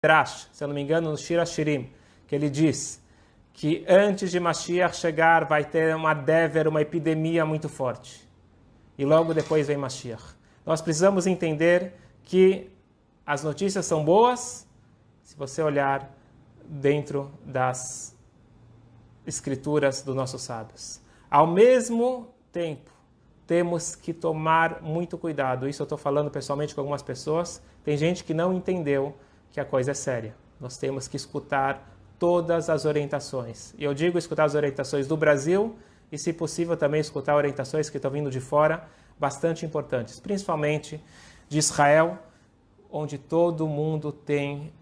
Midrash, se eu não me engano, no Shir Hashirim, que ele diz que antes de Mashiach chegar vai ter uma dever, uma epidemia muito forte. E logo depois vem Mashiach. Nós precisamos entender que as notícias são boas se você olhar dentro das escrituras dos nossos sábios. Ao mesmo tempo, temos que tomar muito cuidado. Isso eu estou falando pessoalmente com algumas pessoas. Tem gente que não entendeu que a coisa é séria. Nós temos que escutar todas as orientações. E eu digo escutar as orientações do Brasil e, se possível, também escutar orientações que estão vindo de fora, bastante importantes, principalmente de Israel, onde todo mundo tem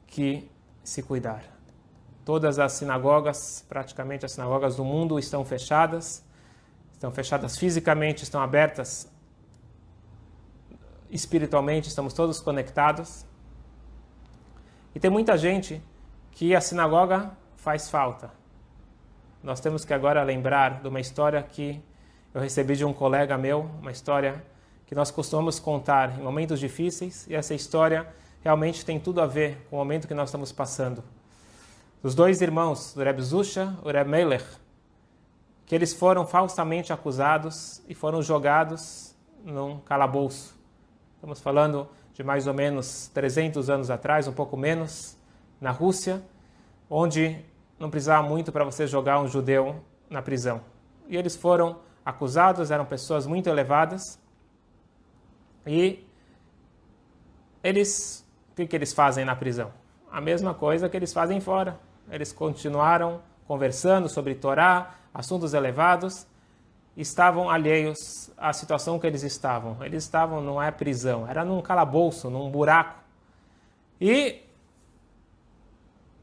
que se cuidar. Todas as sinagogas, praticamente as sinagogas do mundo, estão fechadas fisicamente, estão abertas espiritualmente, estamos todos conectados. E tem muita gente que a sinagoga faz falta. Nós temos que agora lembrar de uma história que eu recebi de um colega meu, uma história que nós costumamos contar em momentos difíceis, e essa história realmente tem tudo a ver com o momento que nós estamos passando. Os dois irmãos, o Reb Zusha e o Reb Melech, que eles foram falsamente acusados e foram jogados num calabouço. Estamos falando de mais ou menos 300 anos atrás, um pouco menos, na Rússia, onde não precisava muito para você jogar um judeu na prisão. E eles foram acusados, eram pessoas muito elevadas, e o que eles fazem na prisão? A mesma coisa que eles fazem fora. Eles continuaram conversando sobre Torá, assuntos elevados, estavam alheios à situação que eles estavam. Eles estavam, não é prisão, era num calabouço, num buraco. E,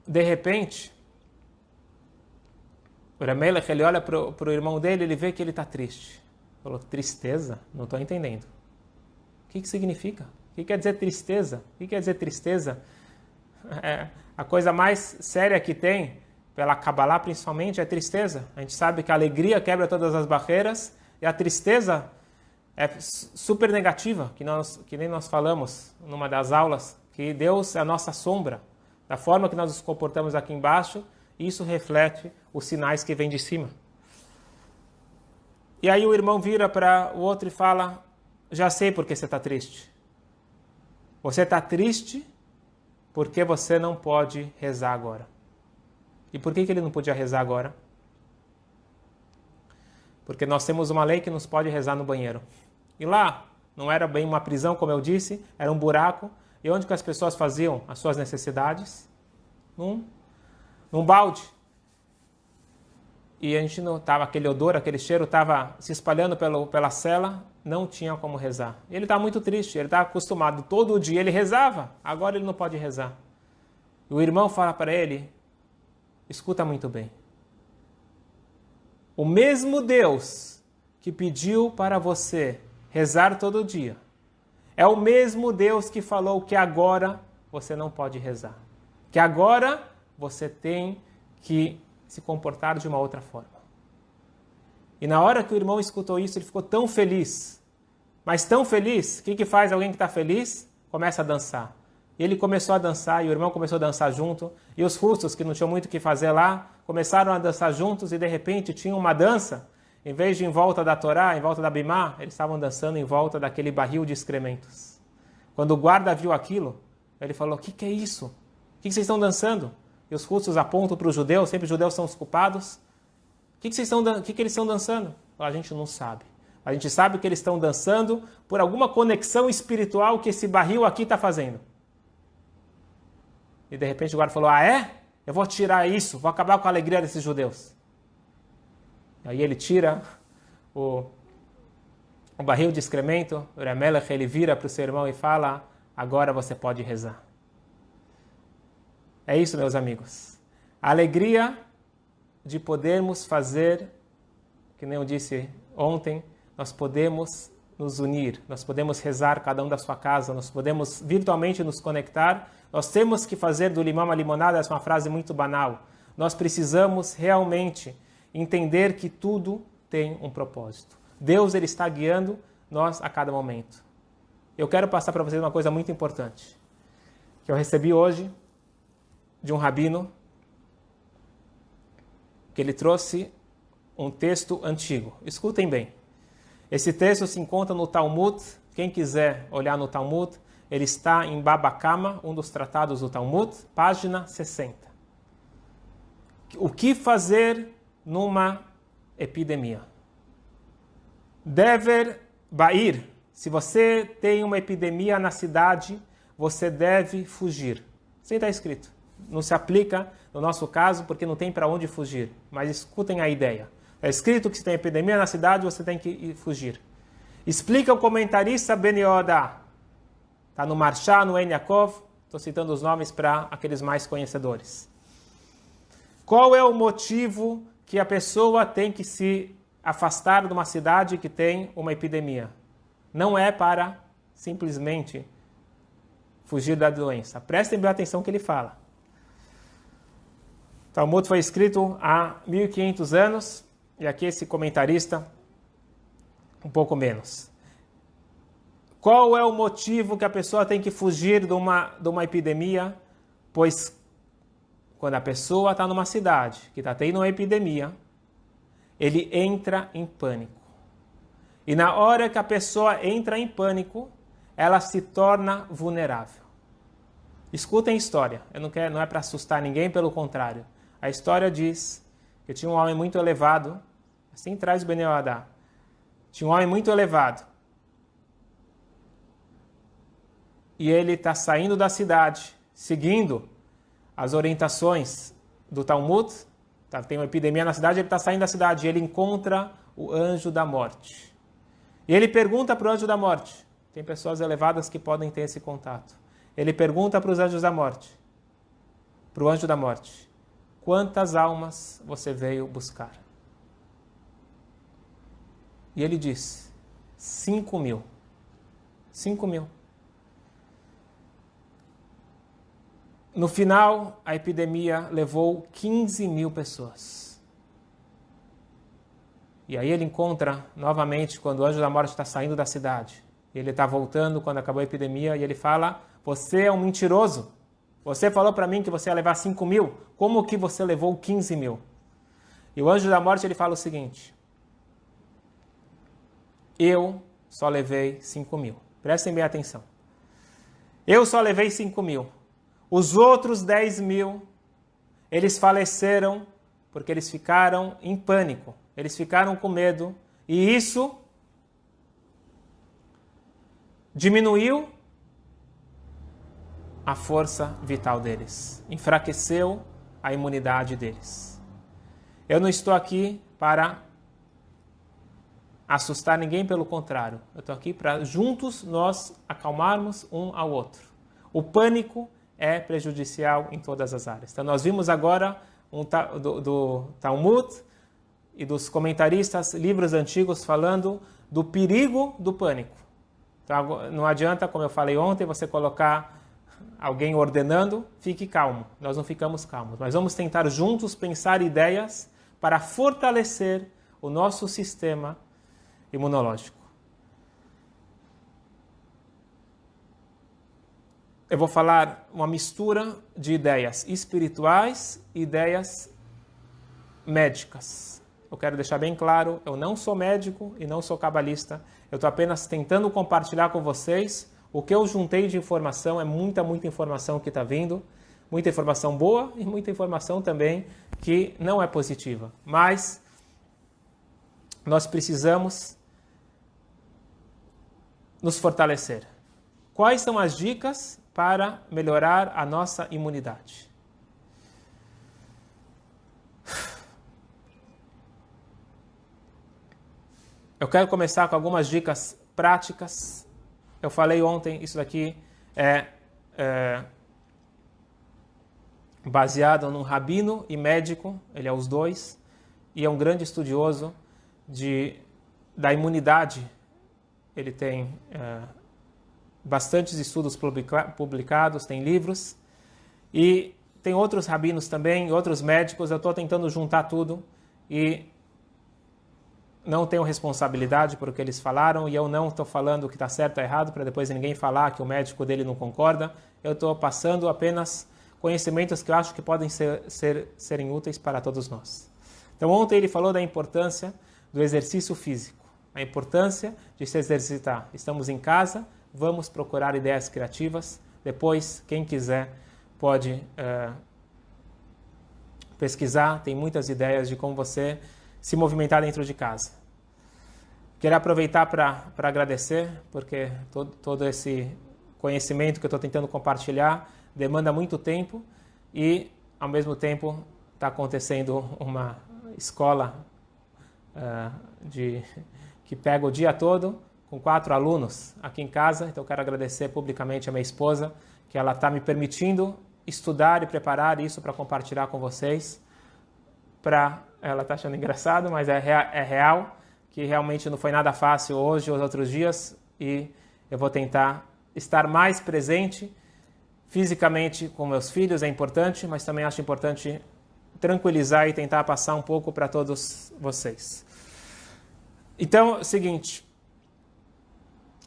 de repente, o Ramelech, ele olha para o irmão dele, ele vê que ele está triste. Falou, tristeza? Não estou entendendo. O que significa? O que quer dizer tristeza? O que quer dizer tristeza? É, a coisa mais séria que tem, pela Kabbalah principalmente, é tristeza. A gente sabe que a alegria quebra todas as barreiras e a tristeza é super negativa, que nem nós falamos numa das aulas, que Deus é a nossa sombra. Da forma que nós nos comportamos aqui embaixo, isso reflete os sinais que vêm de cima. E aí o irmão vira para o outro e fala, já sei por que você está triste. Você está triste porque você não pode rezar agora. E por que ele não podia rezar agora? Porque nós temos uma lei que nos pode rezar no banheiro. E lá, não era bem uma prisão, como eu disse, era um buraco. E onde que as pessoas faziam as suas necessidades? Num balde. E a gente não estava, aquele odor, aquele cheiro estava se espalhando pela cela, não tinha como rezar. Ele estava muito triste, ele estava acostumado, todo dia ele rezava, agora ele não pode rezar. E o irmão fala para ele, escuta muito bem. O mesmo Deus que pediu para você rezar todo dia, é o mesmo Deus que falou que agora você não pode rezar. Que agora você tem que se comportar de uma outra forma. E na hora que o irmão escutou isso, ele ficou tão feliz. Mas tão feliz, o que faz alguém que está feliz? Começa a dançar. E ele começou a dançar, e o irmão começou a dançar junto. E os russos, que não tinham muito o que fazer lá, começaram a dançar juntos, e de repente tinha uma dança. Em vez de em volta da Torá, em volta da Bimá, eles estavam dançando em volta daquele barril de excrementos. Quando o guarda viu aquilo, ele falou, o que é isso? O que vocês estão dançando? E os russos apontam para os judeus, sempre os judeus são os culpados. O que eles estão dançando? A gente não sabe. A gente sabe que eles estão dançando por alguma conexão espiritual que esse barril aqui está fazendo. E de repente o guarda falou, eu vou tirar isso, vou acabar com a alegria desses judeus. Aí ele tira o barril de excremento, o Ramelech, ele vira para o seu irmão e fala, agora você pode rezar. É isso, meus amigos. A alegria de podermos fazer, que nem eu disse ontem, nós podemos nos unir, nós podemos rezar cada um da sua casa, nós podemos virtualmente nos conectar, nós temos que fazer do limão a limonada, essa é uma frase muito banal. Nós precisamos realmente entender que tudo tem um propósito. Deus, ele está guiando nós a cada momento. Eu quero passar para vocês uma coisa muito importante. que eu recebi hoje de um rabino, que ele trouxe um texto antigo. Escutem bem. Esse texto se encontra no Talmud. Quem quiser olhar no Talmud, ele está em Baba Kama, um dos tratados do Talmud, página 60. O que fazer numa epidemia? Dever Ba'ir. Se você tem uma epidemia na cidade, você deve fugir. Assim está escrito. Não se aplica no nosso caso, porque não tem para onde fugir. Mas escutem a ideia. Está escrito que se tem epidemia na cidade, você tem que fugir. Explica o comentarista Ben Yehoda. Está no Marshá, no En Yaakov. Estou citando os nomes para aqueles mais conhecedores. Qual é o motivo que a pessoa tem que se afastar de uma cidade que tem uma epidemia? Não é para simplesmente fugir da doença. Prestem bem atenção no que ele fala. O Talmud foi escrito há 1500 anos, e aqui esse comentarista, um pouco menos. Qual é o motivo que a pessoa tem que fugir de uma epidemia? Pois quando a pessoa está numa cidade que está tendo uma epidemia, ele entra em pânico. E na hora que a pessoa entra em pânico, ela se torna vulnerável. Escutem a história. Não é para assustar ninguém, pelo contrário. A história diz que tinha um homem muito elevado, assim traz o Ben Yehoda. Tinha um homem muito elevado. E ele está saindo da cidade, seguindo as orientações do Talmud. Tem uma epidemia na cidade, ele está saindo da cidade e ele encontra o anjo da morte. E ele pergunta para o anjo da morte. Tem pessoas elevadas que podem ter esse contato. Ele pergunta para os anjos da morte, para o anjo da morte: quantas almas você veio buscar? E ele diz: 5.000. 5.000. No final, a epidemia levou 15.000 pessoas. E aí ele encontra novamente, quando o anjo da morte está saindo da cidade. Ele está voltando quando acabou a epidemia e ele fala: você é um mentiroso. Você falou para mim que você ia levar 5.000. Como que você levou 15.000? E o anjo da morte ele fala o seguinte: eu só levei 5.000. Prestem bem atenção. Eu só levei 5.000. Os outros 10.000, eles faleceram porque eles ficaram em pânico. Eles ficaram com medo. E isso diminuiu a força vital deles. Enfraqueceu a imunidade deles. Eu não estou aqui para assustar ninguém, pelo contrário. Eu estou aqui para juntos nós acalmarmos um ao outro. O pânico é prejudicial em todas as áreas. Então nós vimos agora do Talmud e dos comentaristas, livros antigos falando do perigo do pânico. Então, não adianta, como eu falei ontem, você colocar alguém ordenando, fique calmo. Nós não ficamos calmos, mas vamos tentar juntos pensar ideias para fortalecer o nosso sistema imunológico. Eu vou falar uma mistura de ideias espirituais e ideias médicas. Eu quero deixar bem claro, eu não sou médico e não sou cabalista. Eu estou apenas tentando compartilhar com vocês o que eu juntei de informação. É muita informação que está vindo. Muita informação boa e muita informação também que não é positiva. Mas nós precisamos nos fortalecer. Quais são as dicas para melhorar a nossa imunidade? Eu quero começar com algumas dicas práticas. Eu falei ontem, isso daqui é baseado num rabino e médico, ele é os dois, e é um grande estudioso da imunidade. Ele tem bastantes estudos publicados, tem livros, e tem outros rabinos também, outros médicos. Eu estou tentando juntar tudo e não tenho responsabilidade por o que eles falaram e eu não estou falando o que está certo ou errado para depois ninguém falar que o médico dele não concorda. Eu estou passando apenas conhecimentos que eu acho que podem serem úteis para todos nós. Então ontem ele falou da importância do exercício físico, a importância de se exercitar. Estamos em casa, vamos procurar ideias criativas. Depois, quem quiser pode pesquisar, tem muitas ideias de como você se movimentar dentro de casa. Quero aproveitar para agradecer, porque todo esse conhecimento que eu estou tentando compartilhar demanda muito tempo e, ao mesmo tempo, está acontecendo uma escola que pega o dia todo com 4 alunos aqui em casa. Então, eu quero agradecer publicamente a minha esposa, que ela está me permitindo estudar e preparar isso para compartilhar com vocês. Ela está achando engraçado, mas é real, que realmente não foi nada fácil hoje ou os outros dias, e eu vou tentar estar mais presente fisicamente com meus filhos, é importante, mas também acho importante tranquilizar e tentar passar um pouco para todos vocês. Então, é o seguinte,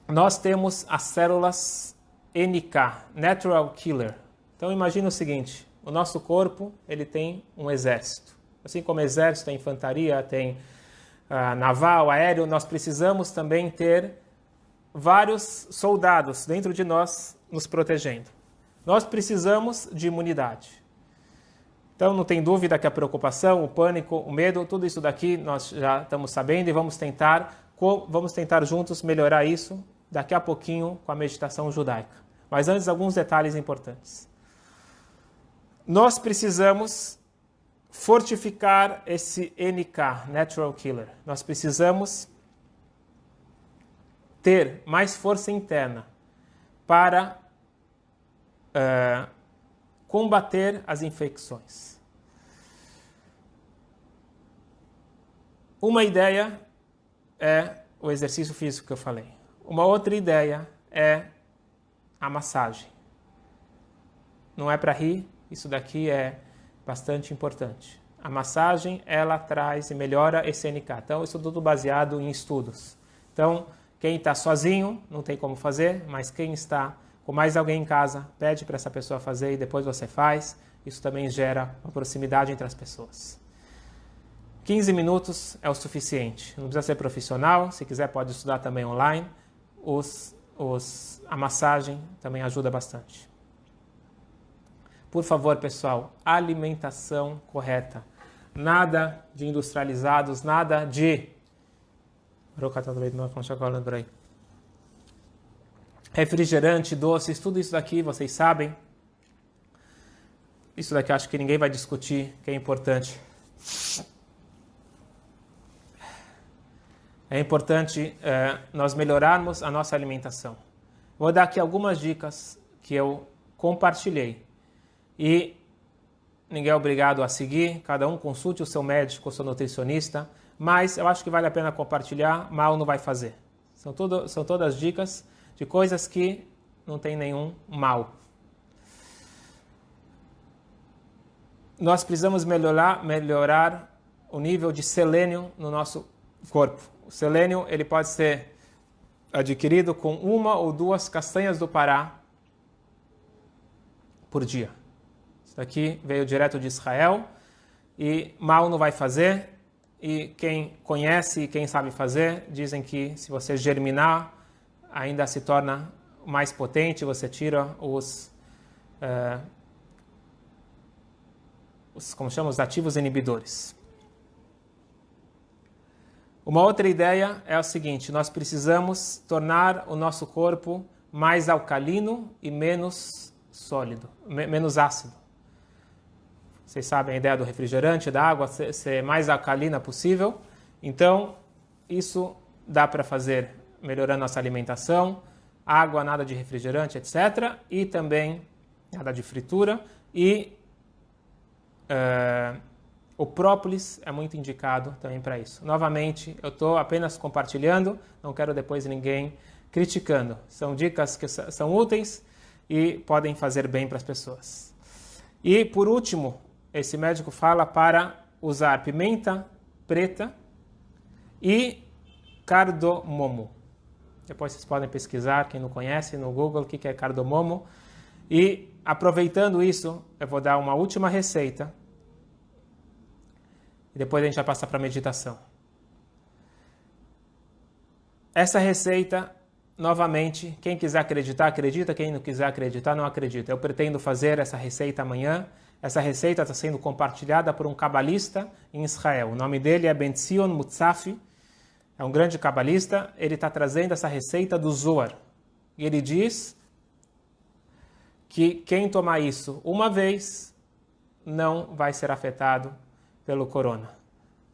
nós temos as células NK, Natural Killer. Então, imagina o seguinte, o nosso corpo ele tem um exército. Assim como exército tem infantaria, tem naval, aéreo, nós precisamos também ter vários soldados dentro de nós nos protegendo. Nós precisamos de imunidade. Então, não tem dúvida que a preocupação, o pânico, o medo, tudo isso daqui nós já estamos sabendo e vamos tentar juntos melhorar isso daqui a pouquinho com a meditação judaica. Mas antes, alguns detalhes importantes. Nós precisamos fortificar esse NK, Natural Killer. Nós precisamos ter mais força interna para combater as infecções. Uma ideia é o exercício físico que eu falei. Uma outra ideia é a massagem. Não é para rir, isso daqui é bastante importante. A massagem, ela traz e melhora esse NK. Então, isso tudo baseado em estudos. Então, quem está sozinho, não tem como fazer, mas quem está com mais alguém em casa, pede para essa pessoa fazer e depois você faz. Isso também gera uma proximidade entre as pessoas. 15 minutos é o suficiente. Não precisa ser profissional, se quiser pode estudar também online. A massagem também ajuda bastante. Por favor, pessoal, alimentação correta. Nada de industrializados, nada de refrigerante, doces, tudo isso daqui vocês sabem. Isso daqui acho que ninguém vai discutir, que é importante. É importante nós melhorarmos a nossa alimentação. Vou dar aqui algumas dicas que eu compartilhei. E ninguém é obrigado a seguir, cada um consulte o seu médico, o seu nutricionista, mas eu acho que vale a pena compartilhar, mal não vai fazer. São todas dicas de coisas que não tem nenhum mal. Nós precisamos melhorar o nível de selênio no nosso corpo. O selênio ele pode ser adquirido com 1 ou 2 castanhas do Pará por dia. Isso daqui veio direto de Israel e mal não vai fazer. E quem conhece e quem sabe fazer, dizem que se você germinar, ainda se torna mais potente, você tira os ativos inibidores. Uma outra ideia é o seguinte, nós precisamos tornar o nosso corpo mais alcalino e menos sólido, menos ácido. Vocês sabem a ideia do refrigerante, da água, ser mais alcalina possível. Então, isso dá para fazer melhorando nossa alimentação, água, nada de refrigerante, etc. E também nada de fritura. E o própolis é muito indicado também para isso. Novamente, eu estou apenas compartilhando, não quero depois ninguém criticando. São dicas que são úteis e podem fazer bem para as pessoas. E, por último, esse médico fala para usar pimenta preta e cardamomo. Depois vocês podem pesquisar, quem não conhece, no Google, o que é cardamomo. E, aproveitando isso, eu vou dar uma última receita. E depois a gente vai passar para a meditação. Essa receita, novamente, quem quiser acreditar, acredita. Quem não quiser acreditar, não acredita. Eu pretendo fazer essa receita amanhã. Essa receita está sendo compartilhada por um cabalista em Israel. O nome dele é Ben Zion Mutzafi. É um grande cabalista. Ele está trazendo essa receita do Zohar. E ele diz que quem tomar isso uma vez não vai ser afetado pelo corona.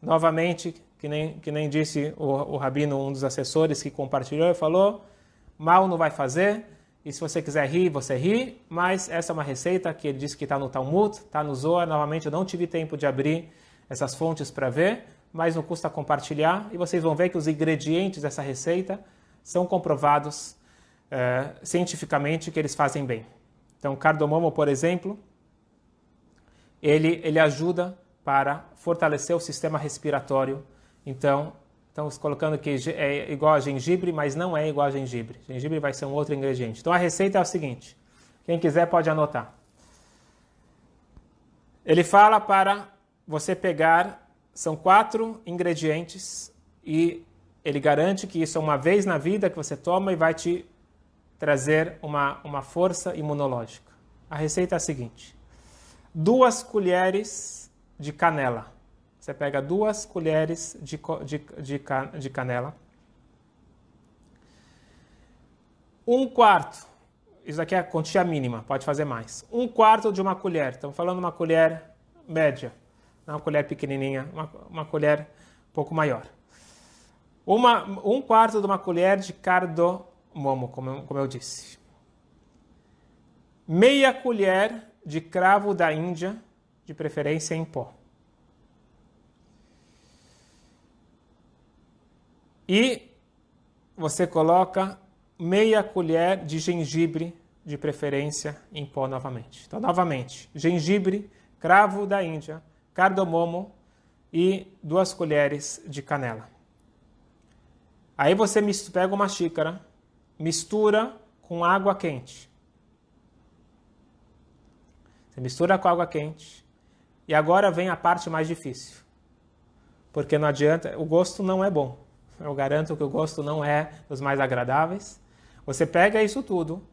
Novamente, que nem disse o rabino, um dos assessores que compartilhou, ele falou, mal não vai fazer, e se você quiser rir, você ri, mas essa é uma receita que ele disse que está no Talmud, está no Zohar. Novamente, eu não tive tempo de abrir essas fontes para ver, mas não custa compartilhar, e vocês vão ver que os ingredientes dessa receita são comprovados cientificamente que eles fazem bem. Então, o cardamomo, por exemplo, ele ajuda para fortalecer o sistema respiratório. Então, estamos colocando que é igual a gengibre, mas não é igual a gengibre. Gengibre vai ser um outro ingrediente. Então, a receita é o seguinte. Quem quiser pode anotar. Ele fala para você pegar, são 4 ingredientes, e ele garante que isso é uma vez na vida que você toma e vai te trazer uma força imunológica. A receita é a seguinte. 2 colheres de canela. Você pega 2 colheres de canela. 1/4. Isso aqui é a quantia mínima, pode fazer mais. 1/4 de uma colher. Estamos falando de uma colher média. Não uma colher pequenininha, uma colher um pouco maior. 1/4 de uma colher de cardamomo, como eu disse. Meia colher de cravo da Índia, de preferência em pó. E você coloca meia colher de gengibre, de preferência em pó novamente. Então, novamente, gengibre, cravo da Índia, cardamomo e 2 colheres de canela. Aí você pega uma xícara, mistura com água quente. Você mistura com água quente. E agora vem a parte mais difícil. Porque não adianta, o gosto não é bom. Eu garanto que o gosto não é dos mais agradáveis. Você pega isso tudo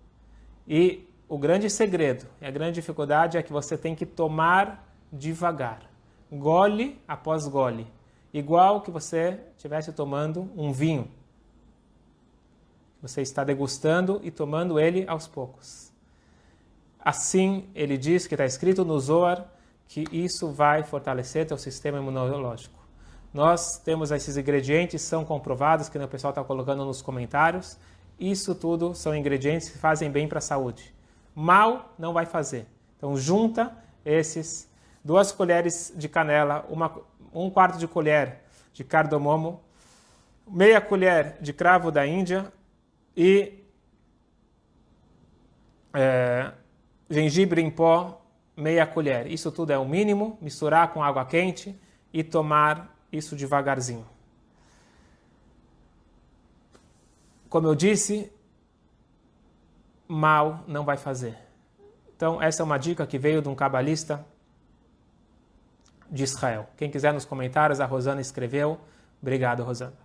e o grande segredo e a grande dificuldade é que você tem que tomar devagar. Gole após gole. Igual que você estivesse tomando um vinho. Você está degustando e tomando ele aos poucos. Assim, ele diz que está escrito no Zohar que isso vai fortalecer teu sistema imunológico. Nós temos esses ingredientes, são comprovados, que o pessoal está colocando nos comentários. Isso tudo são ingredientes que fazem bem para a saúde. Mal não vai fazer. Então, junta esses 2 colheres de canela, 1/4 de colher de cardamomo, meia colher de cravo da Índia e gengibre em pó, meia colher. Isso tudo é o mínimo, misturar com água quente e tomar isso devagarzinho. Como eu disse, mal não vai fazer. Então, essa é uma dica que veio de um cabalista de Israel. Quem quiser nos comentários, a Rosana escreveu. Obrigado, Rosana.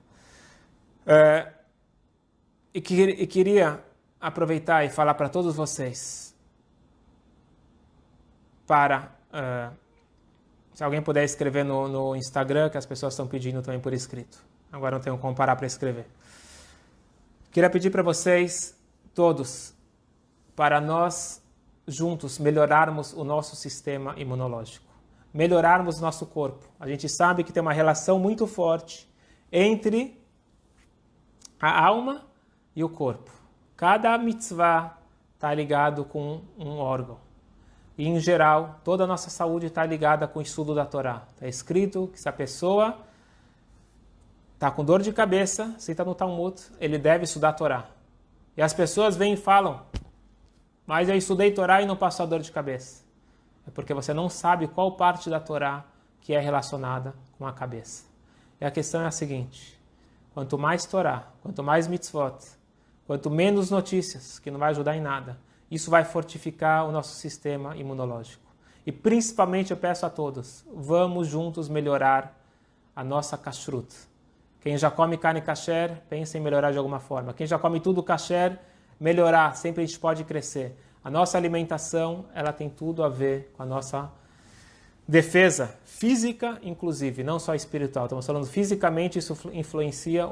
E queria aproveitar e falar para todos vocês, se alguém puder escrever no Instagram, que as pessoas estão pedindo também por escrito. Agora não tenho como parar para escrever. Queria pedir para vocês, todos, para nós juntos melhorarmos o nosso sistema imunológico. Melhorarmos nosso corpo. A gente sabe que tem uma relação muito forte entre a alma e o corpo. Cada mitzvah está ligado com um órgão. E, em geral, toda a nossa saúde está ligada com o estudo da Torá. Está escrito que se a pessoa está com dor de cabeça, se está no Talmud, ele deve estudar a Torá. E as pessoas vêm e falam, mas eu estudei Torá e não passou a dor de cabeça. É porque você não sabe qual parte da Torá que é relacionada com a cabeça. E a questão é a seguinte, quanto mais Torá, quanto mais mitzvot, quanto menos notícias, que não vai ajudar em nada, isso vai fortificar o nosso sistema imunológico. E principalmente eu peço a todos, vamos juntos melhorar a nossa kashrut. Quem já come carne kasher, pensa em melhorar de alguma forma. Quem já come tudo kasher, melhorar, sempre a gente pode crescer. A nossa alimentação, ela tem tudo a ver com a nossa defesa física, inclusive, não só espiritual. Estamos falando fisicamente, isso influencia